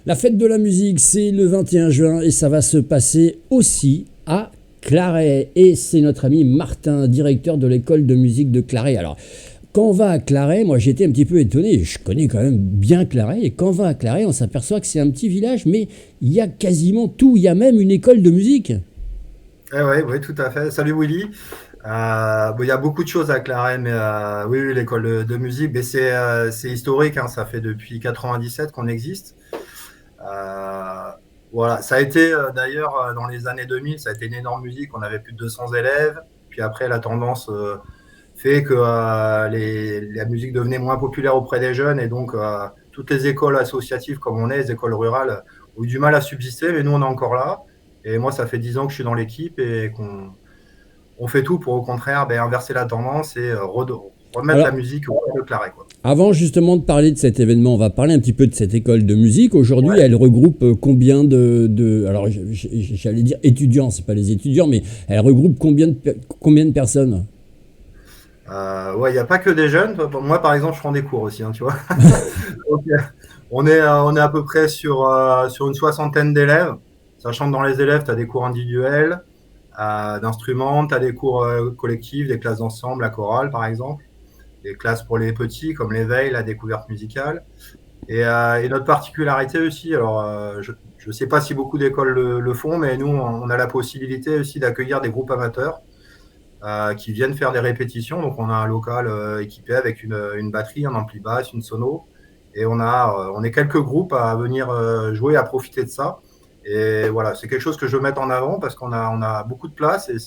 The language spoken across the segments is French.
La fête de la musique, c'est le 21 juin et ça va se passer aussi à Claret. Et c'est notre ami Martin, directeur de l'école de musique de Claret. Alors, quand on va à Claret, moi j'étais un petit peu étonné, je connais quand même bien Claret, et quand on va à Claret, on s'aperçoit que c'est un petit village, mais il y a quasiment tout, il y a même une école de musique. Eh ouais, oui, tout à fait. Salut Willy. Bon, il y a beaucoup de choses à Claret, mais oui, oui, l'école de musique, mais c'est historique, hein, ça fait depuis 97 qu'on existe. Euh, voilà, ça a été d'ailleurs dans les années 2000, ça a été une énorme musique, on avait plus de 200 élèves, puis après la tendance fait que la musique devenait moins populaire auprès des jeunes, et donc toutes les écoles associatives comme on est, les écoles rurales, ont eu du mal à subsister, mais nous on est encore là. Et moi, ça fait 10 ans que je suis dans l'équipe et qu'on fait tout pour, au contraire, inverser la tendance et remettre la Alors, musique au cœur de Claret, quoi. avant justement de parler de cet événement, on va parler un petit peu de cette école de musique. Aujourd'hui, Ouais. elle regroupe combien alors j'allais dire étudiants, c'est pas les étudiants, mais elle regroupe combien de personnes? Ouais, il n'y a pas que des jeunes. Moi, par exemple, je prends des cours aussi, hein, tu vois. Donc, on est à peu près sur une soixantaine d'élèves, sachant que dans les élèves, tu as des cours individuels, d'instruments, tu as des cours collectifs, des classes d'ensemble, la chorale, par exemple, des classes pour les petits, comme l'éveil, la découverte musicale. Et notre particularité aussi, alors je ne sais pas si beaucoup d'écoles le font, mais nous, on a la possibilité aussi d'accueillir des groupes amateurs qui viennent faire des répétitions. Donc, on a un local équipé avec une batterie, un ampli basse, une sono. Et on est quelques groupes à venir jouer, à profiter de ça. Et voilà, c'est quelque chose que je veux mettre en avant parce qu'on a beaucoup de place et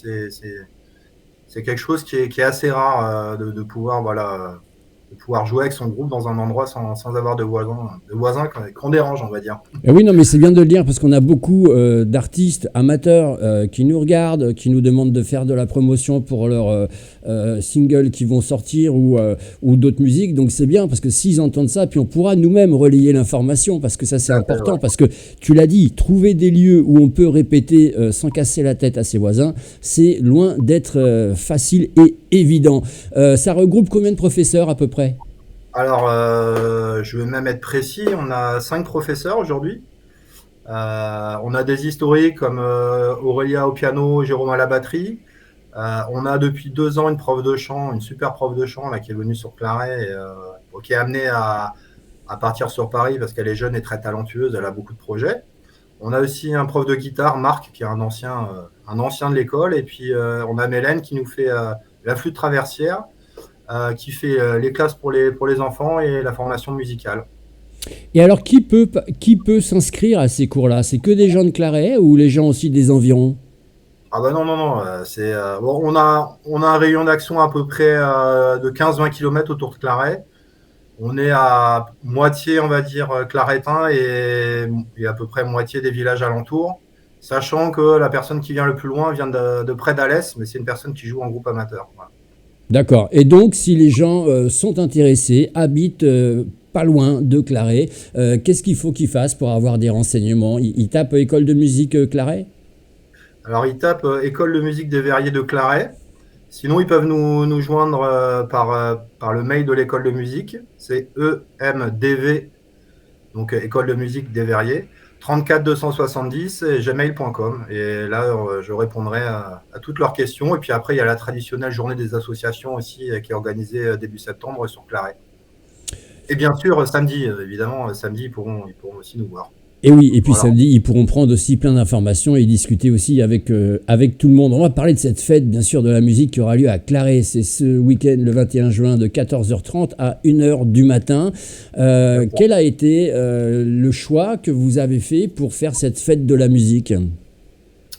c'est quelque chose qui est assez rare de pouvoir, voilà, de pouvoir jouer avec son groupe dans un endroit sans avoir de voisins qu'on dérange, on va dire. Eh oui, non, mais c'est bien de le dire parce qu'on a beaucoup d'artistes amateurs qui nous regardent, qui nous demandent de faire de la promotion pour leurs singles qui vont sortir ou d'autres musiques. Donc c'est bien parce que s'ils entendent ça, puis on pourra nous-mêmes relayer l'information parce que ça c'est Tout à fait, important. ouais. Parce que tu l'as dit, trouver des lieux où on peut répéter sans casser la tête à ses voisins, c'est loin d'être facile et évident. Ça regroupe combien de professeurs à peu près? Alors, je vais même être précis. On a 5 professeurs aujourd'hui. On a des historiques comme Aurélia au piano, Jérôme à la batterie. On a depuis 2 ans une prof de chant, une super prof de chant là, qui est venue sur Claret, et, qui est amenée à partir sur Paris parce qu'elle est jeune et très talentueuse, elle a beaucoup de projets. On a aussi un prof de guitare, Marc, qui est un ancien de l'école. Et puis on a Mélène qui nous fait la flûte traversière, qui fait les classes pour les enfants et la formation musicale. Et alors, qui peut s'inscrire à ces cours-là? C'est que des gens de Claret ou les gens aussi des environs? Ah bah non, non, non, bon, on a un rayon d'action à peu près de 15-20 km autour de Claret. On est à moitié, on va dire, claretin et à peu près moitié des villages alentours, sachant que la personne qui vient le plus loin vient de près d'Alès, mais c'est une personne qui joue en groupe amateur. Voilà. D'accord. Et donc, si les gens sont intéressés, habitent pas loin de Claret, qu'est-ce qu'il faut qu'ils fassent pour avoir des renseignements? Ils tapent école de musique Claret? Alors, ils tapent École de musique des Verriers de Claret. Sinon, ils peuvent nous joindre par le mail de l'école de musique. C'est EMDV, donc École de musique des Verriers, 34 270 et gmail.com. Et là, je répondrai à toutes leurs questions. Et puis après, il y a la traditionnelle journée des associations aussi qui est organisée début septembre sur Claret. Et bien sûr, samedi, évidemment, samedi, ils pourront aussi nous voir. Et oui, et puis Voilà. samedi, ils pourront prendre aussi plein d'informations et discuter aussi avec tout le monde. On va parler de cette fête, bien sûr, de la musique qui aura lieu à Claret. C'est ce week-end, le 21 juin, de 14h30 à 1h du matin. Quel a été le choix que vous avez fait pour faire cette fête de la musique?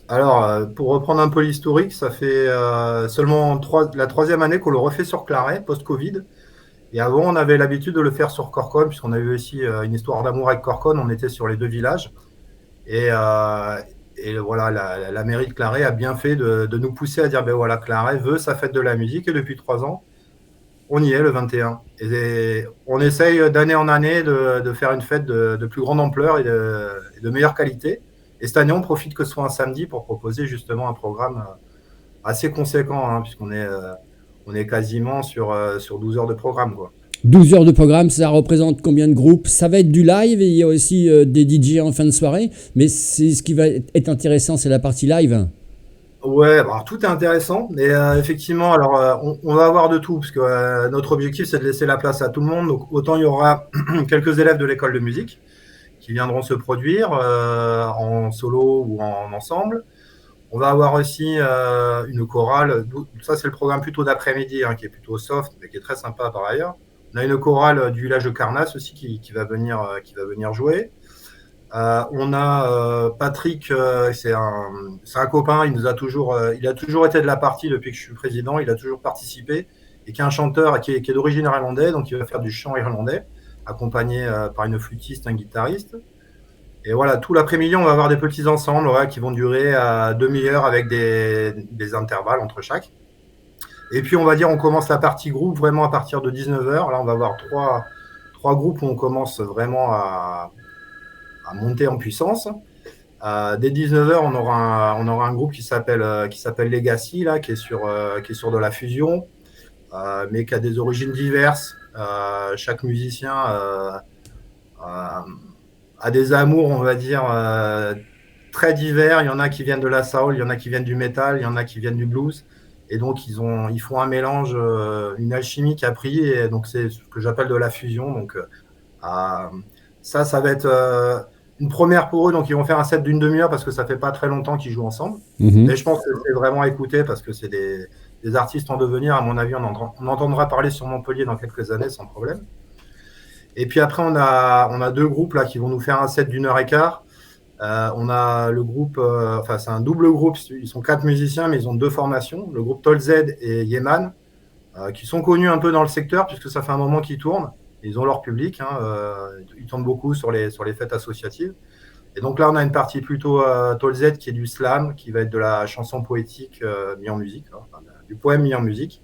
Alors, pour reprendre un peu l'historique, ça fait seulement la troisième année qu'on le refait sur Claret, post-Covid. Et avant, on avait l'habitude de le faire sur Corcon, puisqu'on a eu aussi une histoire d'amour avec Corcon. On était sur les deux villages. Et, voilà, la mairie de Claret a bien fait de nous pousser à dire, ben voilà, Claret veut sa fête de la musique. Et depuis 3 ans, on y est le 21. Et on essaye d'année en année de faire une fête de plus grande ampleur et de meilleure qualité. Et cette année, on profite que ce soit un samedi pour proposer justement un programme assez conséquent, hein, puisqu'on est quasiment sur 12 heures de programme, quoi. 12 heures de programme, ça représente combien de groupes? Ça va être du live et il y a aussi des DJ en fin de soirée, mais c'est ce qui va être intéressant, c'est la partie live. Ouais, bah, alors tout est intéressant, mais effectivement, alors on va avoir de tout, parce que notre objectif c'est de laisser la place à tout le monde. Donc autant il y aura quelques élèves de l'école de musique qui viendront se produire en solo ou en ensemble. On va avoir aussi une chorale. Ça c'est le programme plutôt d'après-midi, hein, qui est plutôt soft, mais qui est très sympa par ailleurs. On a une chorale du village de Carnas aussi qui va venir jouer. On a Patrick, c'est un copain, il a toujours été de la partie depuis que je suis président, il a toujours participé, et qui est un chanteur qui est d'origine irlandaise, donc il va faire du chant irlandais, accompagné par une flûtiste, un guitariste. Et voilà, tout l'après-midi, on va avoir des petits ensembles qui vont durer à demi-heure avec des intervalles entre chaque. Et puis on va dire, on commence la partie groupe vraiment à partir de 19h. Là, on va avoir trois groupes où on commence vraiment à monter en puissance. Dès 19h, on aura un groupe qui s'appelle Legacy, là, qui est sur de la fusion, mais qui a des origines diverses. Chaque musicien a des amours, on va dire, très divers. Il y en a qui viennent de la soul, il y en a qui viennent du metal, il y en a qui viennent du blues. Et donc, ils font un mélange, une alchimie qui a pris. Et donc, c'est ce que j'appelle de la fusion. Donc, ça va être une première pour eux. Donc, ils vont faire un set d'une demi-heure parce que ça fait pas très longtemps qu'ils jouent ensemble. Mais je pense que c'est vraiment à écouter parce que c'est des artistes en devenir. À mon avis, on entendra parler sur Montpellier dans quelques années sans problème. Et puis après, on a deux groupes là qui vont nous faire un set d'1h15. On a le groupe, c'est un double groupe. Ils sont 4 musiciens, mais ils ont 2 formations. Le groupe Tolzed et Yeman, qui sont connus un peu dans le secteur puisque ça fait un moment qu'ils tournent. Ils ont leur public, hein, ils tournent beaucoup sur les fêtes associatives. Et donc là, on a une partie plutôt Tolzed qui est du slam, qui va être de la chanson poétique mis en musique, enfin, du poème mis en musique.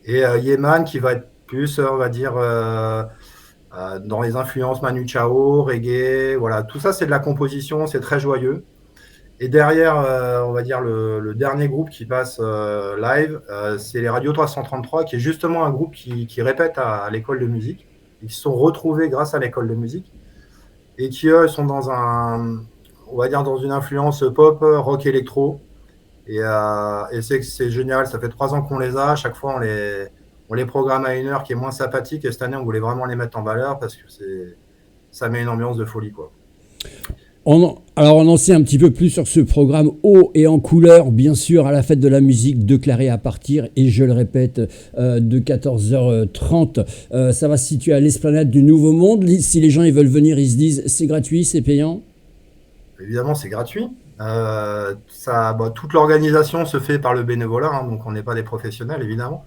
Et Yeman qui va être plus, on va dire, dans les influences Manu Chao, reggae, voilà. Tout ça, c'est de la composition, c'est très joyeux. Et derrière, on va dire le dernier groupe qui passe live, c'est les Radio 333, qui est justement un groupe qui répète à l'école de musique, et qui se sont retrouvés grâce à l'école de musique, et qui, eux, sont on va dire, dans une influence pop, rock, électro. Et c'est génial, ça fait 3 ans qu'on les a, à chaque fois on les programme à une heure qui est moins sympathique, et cette année on voulait vraiment les mettre en valeur parce que ça met une ambiance de folie, quoi. Alors on en sait un petit peu plus sur ce programme haut et en couleur, bien sûr, à la fête de la musique de Claré à partir, et je le répète, de 14h30. Ça va se situer à l'esplanade du Nouveau Monde. Si les gens ils veulent venir, ils se disent c'est gratuit, c'est payant? Évidemment, c'est gratuit. Toute l'organisation se fait par le bénévolat, hein, donc on n'est pas des professionnels, évidemment.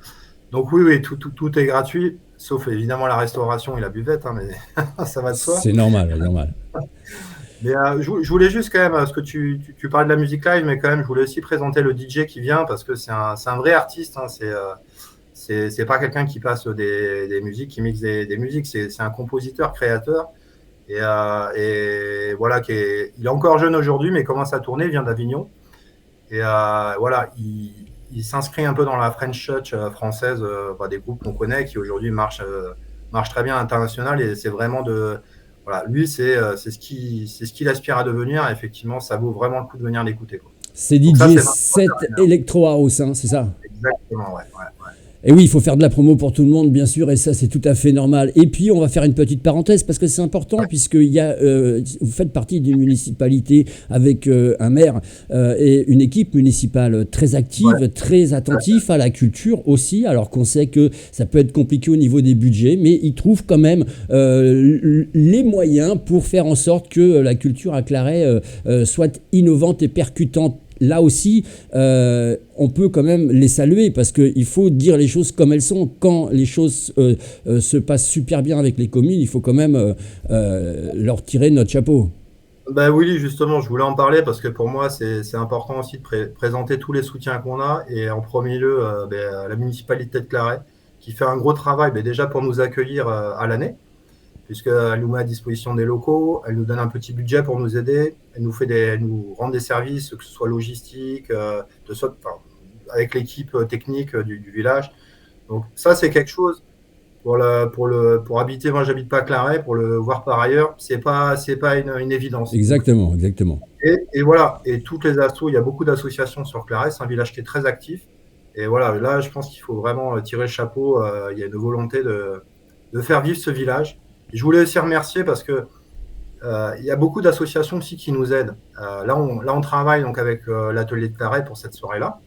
Donc oui, tout est gratuit, sauf évidemment la restauration et la buvette, hein, mais ça va de soi. C'est normal, normal. Mais je voulais juste quand même, parce que tu parles de la musique live, mais quand même, je voulais aussi présenter le DJ qui vient, parce que c'est un vrai artiste, hein, c'est pas quelqu'un qui passe des musiques, qui mixe des musiques, c'est un compositeur, créateur, et voilà, il est encore jeune aujourd'hui, mais commence à tourner, il vient d'Avignon, et voilà, il s'inscrit un peu dans la French Touch française, des groupes qu'on connaît, qui aujourd'hui marchent très bien à l'international, et c'est vraiment voilà, lui, c'est ce qu'il aspire à devenir. Et effectivement, ça vaut vraiment le coup de venir l'écouter, quoi. C'est DJ 7 Electro House, hein, c'est ça? Exactement, ouais. Et oui, il faut faire de la promo pour tout le monde, bien sûr, et ça, c'est tout à fait normal. Et puis, on va faire une petite parenthèse, parce que c'est important, puisque vous faites partie d'une municipalité avec un maire et une équipe municipale très active, très attentive à la culture aussi, alors qu'on sait que ça peut être compliqué au niveau des budgets, mais ils trouvent quand même les moyens pour faire en sorte que la culture à Clarey soit innovante et percutante. Là aussi, on peut quand même les saluer parce qu'il faut dire les choses comme elles sont. Quand les choses se passent super bien avec les communes, il faut quand même leur tirer notre chapeau. Oui, justement, je voulais en parler parce que pour moi, c'est important aussi de présenter tous les soutiens qu'on a, et en premier lieu, la municipalité de Clarey qui fait un gros travail déjà pour nous accueillir à l'année, puisqu'elle nous met à disposition des locaux, elle nous donne un petit budget pour nous aider, elle nous rend des services, que ce soit logistique, avec l'équipe technique du village. Donc ça, c'est quelque chose pour habiter, moi j'habite pas à Claret, pour le voir par ailleurs, c'est pas une évidence. Exactement, exactement. Et voilà, et toutes les assos, il y a beaucoup d'associations sur Claret, c'est un village qui est très actif. Et voilà, là, je pense qu'il faut vraiment tirer le chapeau. Il y a une volonté de faire vivre ce village. Et je voulais aussi remercier parce que il y a beaucoup d'associations aussi qui nous aident. Là, on travaille donc avec l'atelier de Claret pour cette soirée-là.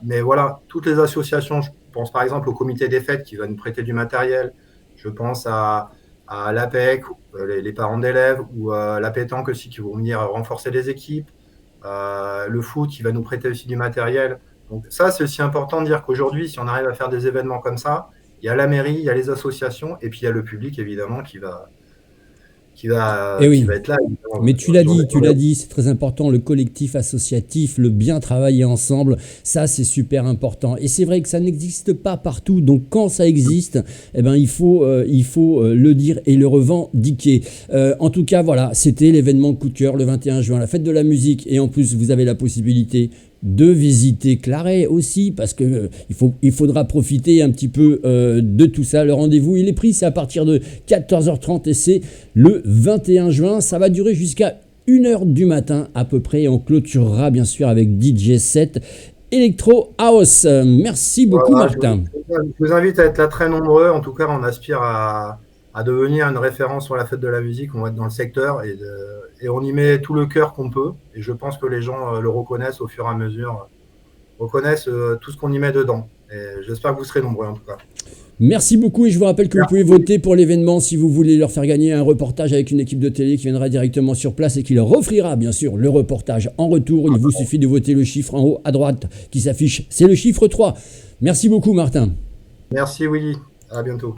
Mais voilà, toutes les associations, je pense par exemple au comité des fêtes qui va nous prêter du matériel. Je pense à l'APEC, les parents d'élèves, ou la pétanque aussi qui vont venir renforcer les équipes. Le foot qui va nous prêter aussi du matériel. Donc ça, c'est aussi important de dire qu'aujourd'hui, si on arrive à faire des événements comme ça, il y a la mairie, il y a les associations, et puis il y a le public évidemment Et qui oui. va être là. Évidemment, Mais sur les tu journées. l'as dit, c'est très important, le collectif associatif, le bien travailler ensemble, ça c'est super important. Et c'est vrai que ça n'existe pas partout, donc quand ça existe, eh ben, il faut le dire et le revendiquer. En tout cas, voilà, c'était l'événement coup de cœur le 21 juin, la fête de la musique, et en plus vous avez la possibilité de visiter Claret aussi, parce que il faudra profiter un petit peu de tout ça. Le rendez-vous, il est pris, c'est à partir de 14h30 et c'est le 21 juin. Ça va durer jusqu'à 1h du matin à peu près. Et on clôturera bien sûr avec DJ 7 Electro House. Merci beaucoup Voilà, Martin. je vous invite à être là très nombreux. En tout cas, on aspire à devenir une référence sur la fête de la musique. On va être dans le secteur et on y met tout le cœur qu'on peut. Et je pense que les gens le reconnaissent au fur et à mesure, reconnaissent tout ce qu'on y met dedans. Et j'espère que vous serez nombreux en tout cas. Merci beaucoup et je vous rappelle que vous pouvez Merci. voter pour l'événement si vous voulez leur faire gagner un reportage avec une équipe de télé qui viendra directement sur place et qui leur offrira bien sûr le reportage en retour. Il vous suffit de voter le chiffre en haut à droite qui s'affiche. C'est le chiffre 3. Merci beaucoup Martin. Merci Willy. À bientôt.